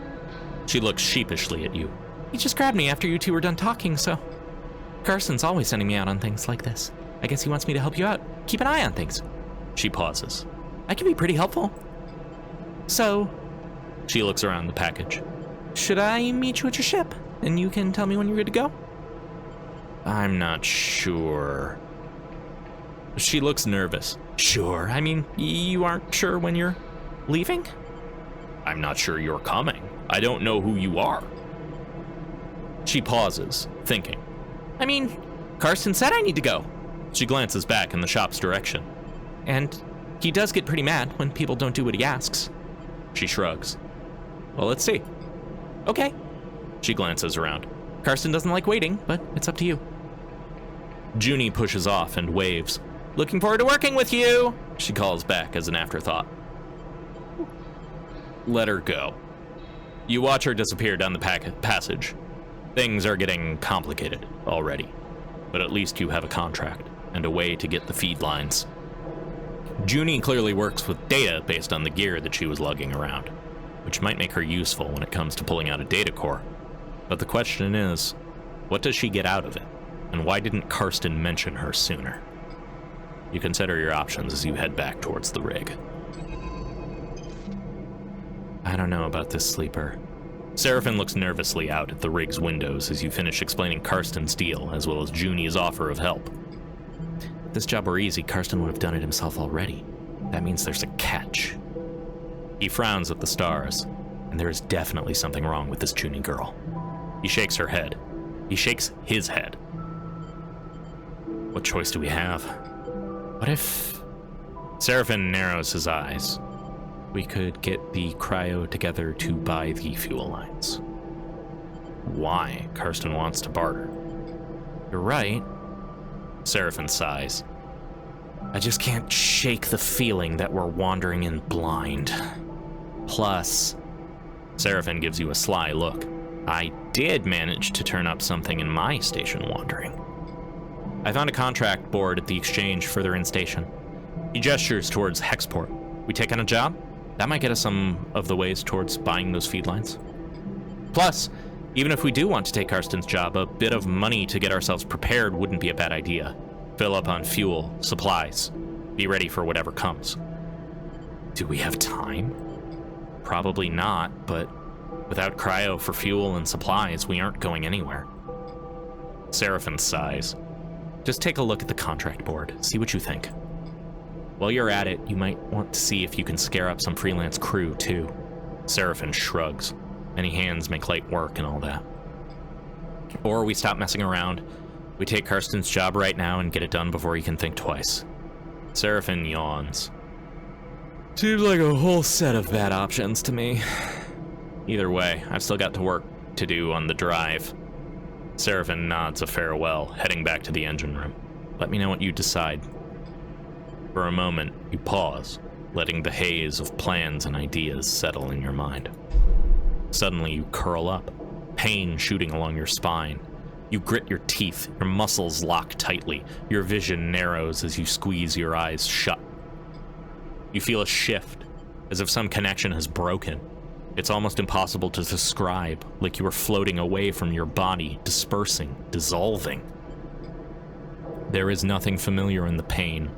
She looks sheepishly at you. He just grabbed me after you two were done talking, so... Karsten's always sending me out on things like this. I guess he wants me to help you out. Keep an eye on things. She pauses. I can be pretty helpful. So... She looks around the package. Should I meet you at your ship, and you can tell me when you're good to go? I'm not sure. She looks nervous. Sure, I mean, you aren't sure when you're leaving? I'm not sure you're coming. I don't know who you are. She pauses, thinking. I mean, Karsten said I need to go. She glances back in the shop's direction. And he does get pretty mad when people don't do what he asks. She shrugs. Well, let's see. Okay. She glances around. Karsten doesn't like waiting, but it's up to you. Junie pushes off and waves. Looking forward to working with you, she calls back as an afterthought. Let her go. You watch her disappear down the passage. Things are getting complicated already, but at least you have a contract and a way to get the feed lines. Junie clearly works with data based on the gear that she was lugging around, which might make her useful when it comes to pulling out a data core. But the question is, what does she get out of it? And why didn't Karsten mention her sooner? You consider your options as you head back towards the rig. I don't know about this sleeper. Seraphin looks nervously out at the rig's windows as you finish explaining Karsten's deal, as well as Junie's offer of help. If this job were easy, Karsten would have done it himself already. That means there's a catch. He frowns at the stars, and there is definitely something wrong with this Junie girl. He shakes her head. He shakes his head. What choice do we have? What if... Seraphin narrows his eyes. We could get the cryo together to buy the fuel lines. Why? Karsten wants to barter. You're right. Seraphin sighs. I just can't shake the feeling that we're wandering in blind. Plus, Seraphin gives you a sly look. I did manage to turn up something in my station wandering. I found a contract board at the exchange further in station. He gestures towards Hexport. We take on a job? That might get us some of the ways towards buying those feed lines. Plus, even if we do want to take Karsten's job, a bit of money to get ourselves prepared wouldn't be a bad idea. Fill up on fuel, supplies, be ready for whatever comes. Do we have time? Probably not, but without cryo for fuel and supplies, we aren't going anywhere. Seraphin sighs. Just take a look at the contract board, see what you think. While you're at it, you might want to see if you can scare up some freelance crew, too. Seraphin shrugs. Many hands make light work and all that. Or we stop messing around. We take Karsten's job right now and get it done before he can think twice. Seraphin yawns. Seems like a whole set of bad options to me. Either way, I've still got to work to do on the drive. Seraphin nods a farewell, heading back to the engine room. Let me know what you decide. For a moment, you pause, letting the haze of plans and ideas settle in your mind. Suddenly, you curl up, pain shooting along your spine. You grit your teeth, your muscles lock tightly, your vision narrows as you squeeze your eyes shut. You feel a shift, as if some connection has broken. It's almost impossible to describe, like you are floating away from your body, dispersing, dissolving. There is nothing familiar in the pain,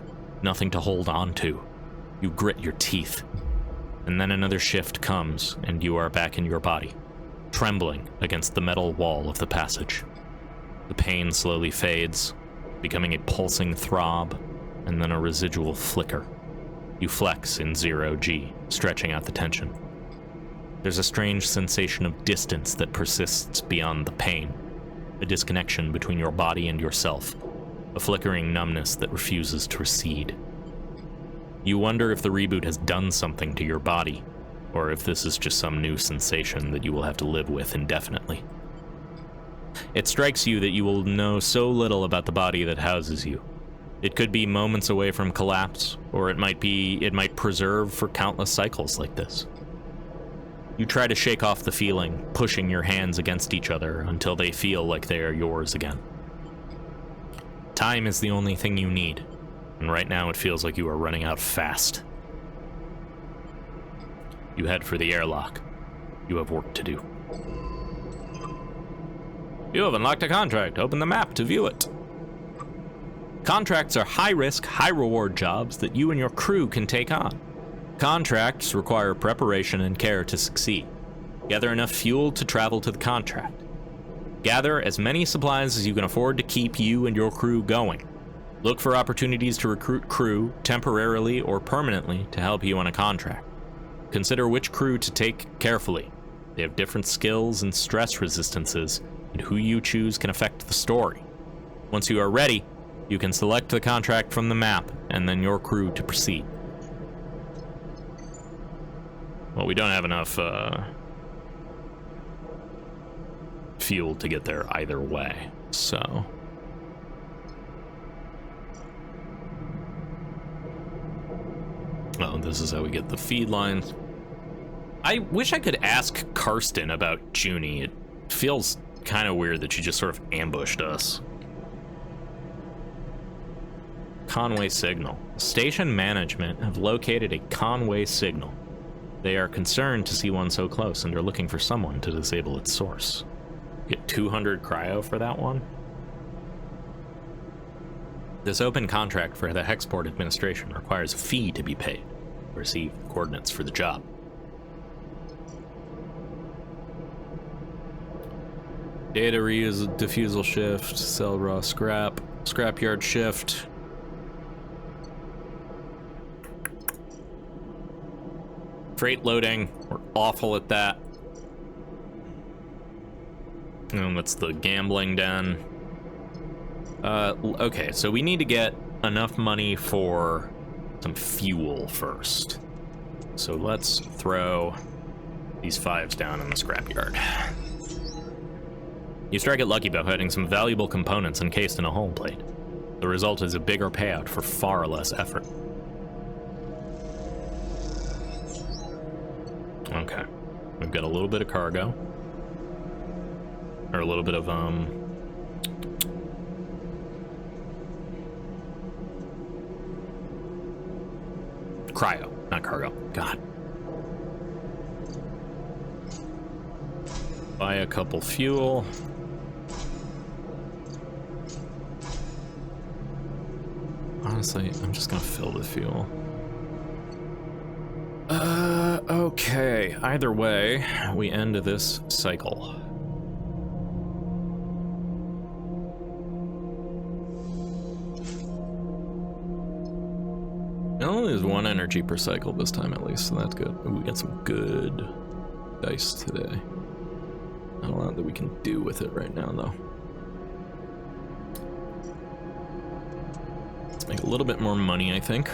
nothing to hold on to. You grit your teeth. And then another shift comes, and you are back in your body, trembling against the metal wall of the passage. The pain slowly fades, becoming a pulsing throb, and then a residual flicker. You flex in 0G, stretching out the tension. There's a strange sensation of distance that persists beyond the pain, a disconnection between your body and yourself, a flickering numbness that refuses to recede. You wonder if the reboot has done something to your body, or if this is just some new sensation that you will have to live with indefinitely. It strikes you that you will know so little about the body that houses you. It could be moments away from collapse, or it might preserve for countless cycles like this. You try to shake off the feeling, pushing your hands against each other until they feel like they are yours again. Time is the only thing you need, and right now it feels like you are running out fast. You head for the airlock. You have work to do. You have unlocked a contract. Open the map to view it. Contracts are high-risk, high-reward jobs that you and your crew can take on. Contracts require preparation and care to succeed. Gather enough fuel to travel to the contract. Gather as many supplies as you can afford to keep you and your crew going. Look for opportunities to recruit crew, temporarily or permanently, to help you on a contract. Consider which crew to take carefully. They have different skills and stress resistances, and who you choose can affect the story. Once you are ready, you can select the contract from the map, and then your crew to proceed. Well, we don't have enough fuel to get there either way, so... Oh, this is how we get the feed lines. I wish I could ask Karsten about Junie. It feels kind of weird that she just sort of ambushed us. Conway signal. Station management have located a Conway signal. They are concerned to see one so close and are looking for someone to disable its source. Get 200 cryo for that one. This open contract for the Hexport administration requires a fee to be paid to receive coordinates for the job. Data reuse, diffusal shift, sell raw scrap, scrapyard shift. Freight loading, we're awful at that. And that's the gambling den. Okay, so we need to get enough money for some fuel first. So let's throw these 5s down in the scrapyard. You strike it lucky by finding some valuable components encased in a home plate. The result is a bigger payout for far less effort. Okay, we've got a little bit of cargo. Or a little bit of, cryo, not cargo. God. Buy a couple fuel. Honestly, I'm just gonna fill the fuel. Okay. Either way, we end this cycle. It only is 1 energy per cycle this time at least, so that's good. Ooh, we got some good dice today. Not a lot that we can do with it right now, though. Let's make a little bit more money, I think.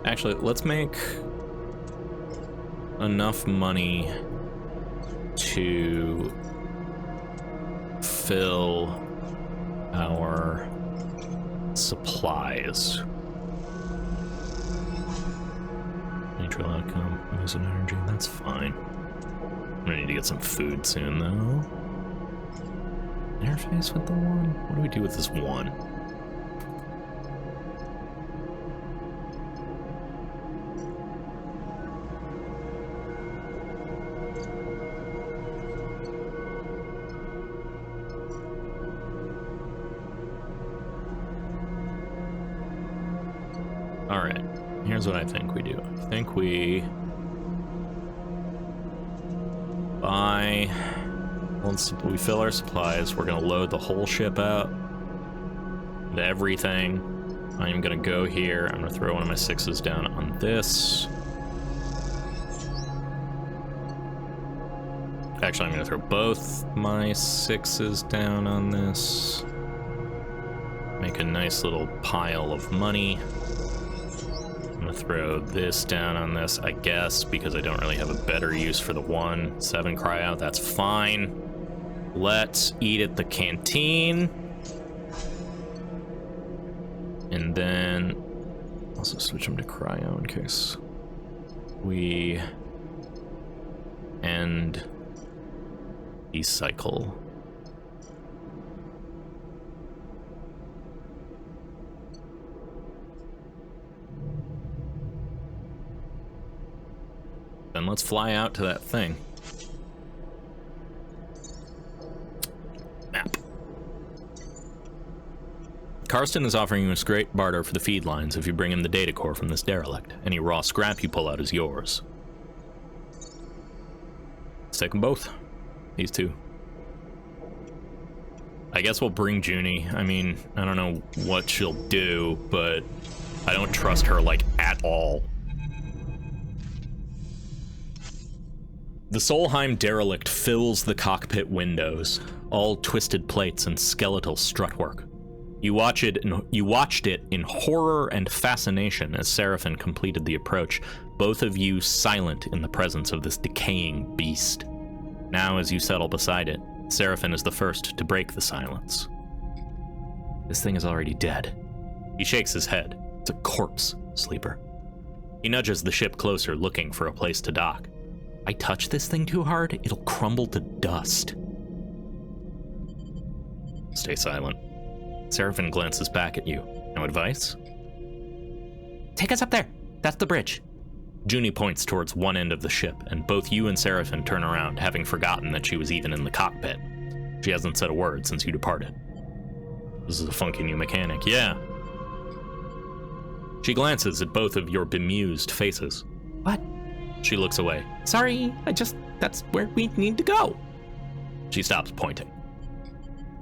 Actually, let's make enough money to fill our supplies. Neutral outcome, use of energy, that's fine. I'm gonna need to get some food soon, though. Interface with the 1? What do we do with this 1? Alright, here's what I think we do. I think we buy, once we fill our supplies, we're gonna load the whole ship out with everything. I am gonna go here, I'm gonna throw one of my 6s down on this. Actually, I'm gonna throw both my 6s down on this. Make a nice little pile of money. I'm gonna throw this down on this, I guess, because I don't really have a better use for the 1. 7 cry out, that's fine. Let's eat at the canteen. And then also switch them to cryo in case we end the cycle. Then let's fly out to that thing. Map. Karsten is offering you a great barter for the feed lines if you bring him the data core from this derelict. Any raw scrap you pull out is yours. Let's take them both. These two. I guess we'll bring Junie. I mean, I don't know what she'll do, but I don't trust her, like, at all. The Solheim derelict fills the cockpit windows, all twisted plates and skeletal strutwork. You watched it in horror and fascination as Seraphin completed the approach, both of you silent in the presence of this decaying beast. Now, as you settle beside it, Seraphin is the first to break the silence. This thing is already dead. He shakes his head. It's a corpse, Sleeper. He nudges the ship closer, looking for a place to dock. I touch this thing too hard, it'll crumble to dust. Stay silent. Seraphin glances back at you. No advice? Take us up there. That's the bridge. Junie points towards one end of the ship, and both you and Seraphin turn around, having forgotten that she was even in the cockpit. She hasn't said a word since you departed. This is a funky new mechanic, yeah. She glances at both of your bemused faces. What? She looks away. Sorry, that's where we need to go. She stops pointing.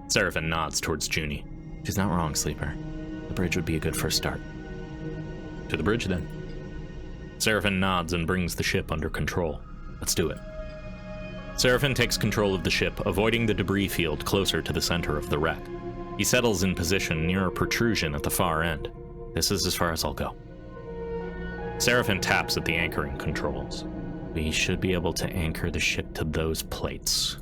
Seraphin nods towards Junie. She's not wrong, Sleeper. The bridge would be a good first start. To the bridge, then. Seraphin nods and brings the ship under control. Let's do it. Seraphin takes control of the ship, avoiding the debris field closer to the center of the wreck. He settles in position near a protrusion at the far end. This is as far as I'll go. Seraphin taps at the anchoring controls. We should be able to anchor the ship to those plates.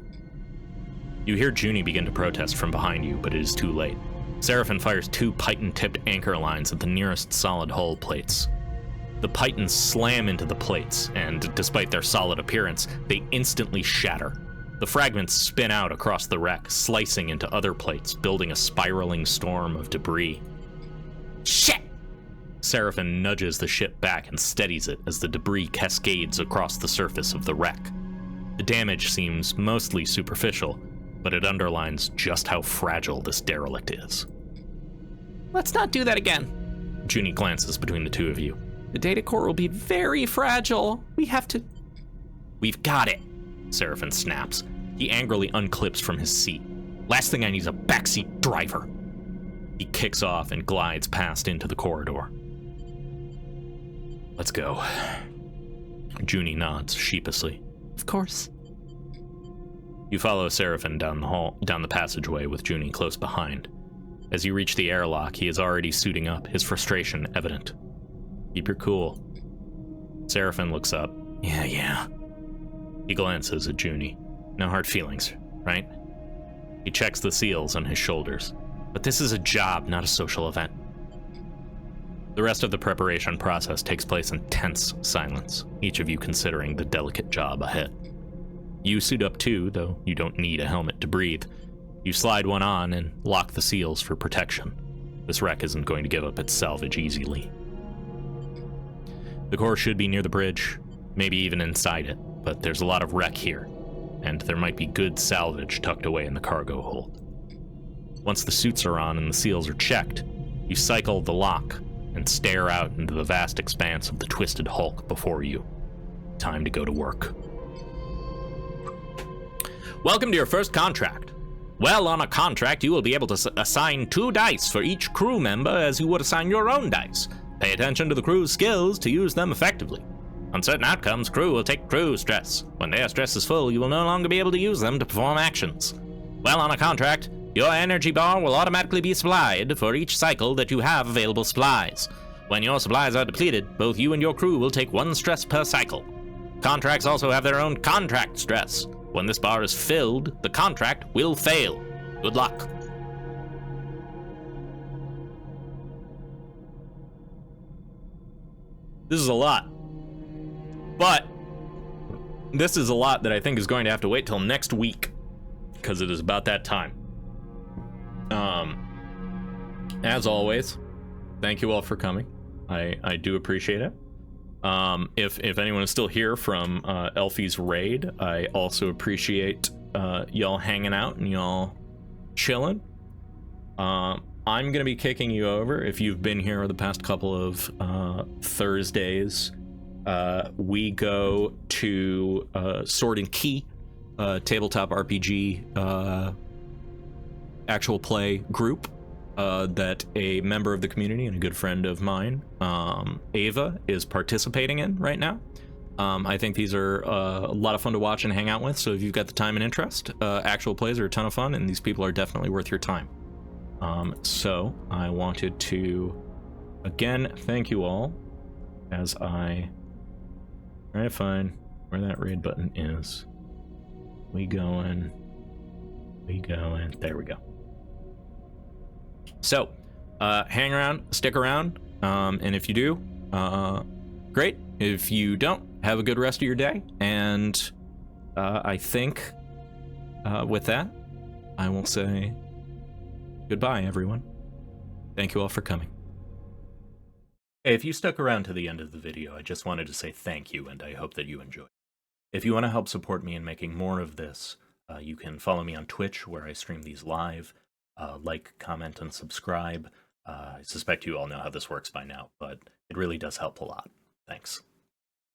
You hear Junie begin to protest from behind you, but it is too late. Seraphin fires 2 python-tipped anchor lines at the nearest solid hull plates. The pythons slam into the plates, and despite their solid appearance, they instantly shatter. The fragments spin out across the wreck, slicing into other plates, building a spiraling storm of debris. Shit! Seraphin nudges the ship back and steadies it as the debris cascades across the surface of the wreck. The damage seems mostly superficial, but it underlines just how fragile this derelict is. Let's not do that again. Junie glances between the two of you. The data core will be very fragile. We have to... We've got it, Seraphin snaps. He angrily unclips from his seat. Last thing I need is a backseat driver. He kicks off and glides past into the corridor. Let's go. Junie nods sheepishly. Of course. You follow Seraphin down the passageway with Junie close behind. As you reach the airlock, he is already suiting up, his frustration evident. Keep your cool. Seraphin looks up. Yeah. He glances at Junie. No hard feelings, right? He checks the seals on his shoulders. But this is a job, not a social event. The rest of the preparation process takes place in tense silence, each of you considering the delicate job ahead. You suit up too, though you don't need a helmet to breathe. You slide one on and lock the seals for protection. This wreck isn't going to give up its salvage easily. The core should be near the bridge, maybe even inside it, but there's a lot of wreck here, and there might be good salvage tucked away in the cargo hold. Once the suits are on and the seals are checked, you cycle the lock and stare out into the vast expanse of the twisted hulk before you. Time to go to work. Welcome to your first contract. Well, on a contract, you will be able to assign 2 dice for each crew member as you would assign your own dice. Pay attention to the crew's skills to use them effectively. On certain outcomes, crew will take crew stress. When their stress is full, you will no longer be able to use them to perform actions. While on a contract, your energy bar will automatically be supplied for each cycle that you have available supplies. When your supplies are depleted, both you and your crew will take 1 stress per cycle. Contracts also have their own contract stress. When this bar is filled, the contract will fail. Good luck. This is a lot. But this is a lot that I think is going to have to wait till next week, because it is about that time. As always, thank you all for coming. I do appreciate it. If anyone is still here from Elfie's raid, I also appreciate y'all hanging out and y'all chilling. I'm gonna be kicking you over if you've been here the past couple of Thursdays. We go to Sword and Key, tabletop RPG actual play group that a member of the community and a good friend of mine, Ava, is participating in right now. I think these are a lot of fun to watch and hang out with, so if you've got the time and interest, actual plays are a ton of fun, and these people are definitely worth your time. So I wanted to, again, thank you all as I try to find where that raid button is. We going, there we go. So, hang around, stick around, and if you do, great. If you don't, have a good rest of your day, and I think with that, I will say goodbye, everyone. Thank you all for coming. Hey, if you stuck around to the end of the video, I just wanted to say thank you, and I hope that you enjoyed. If you want to help support me in making more of this, you can follow me on Twitch, where I stream these live. Like, comment, and subscribe. I suspect you all know how this works by now, but it really does help a lot. Thanks.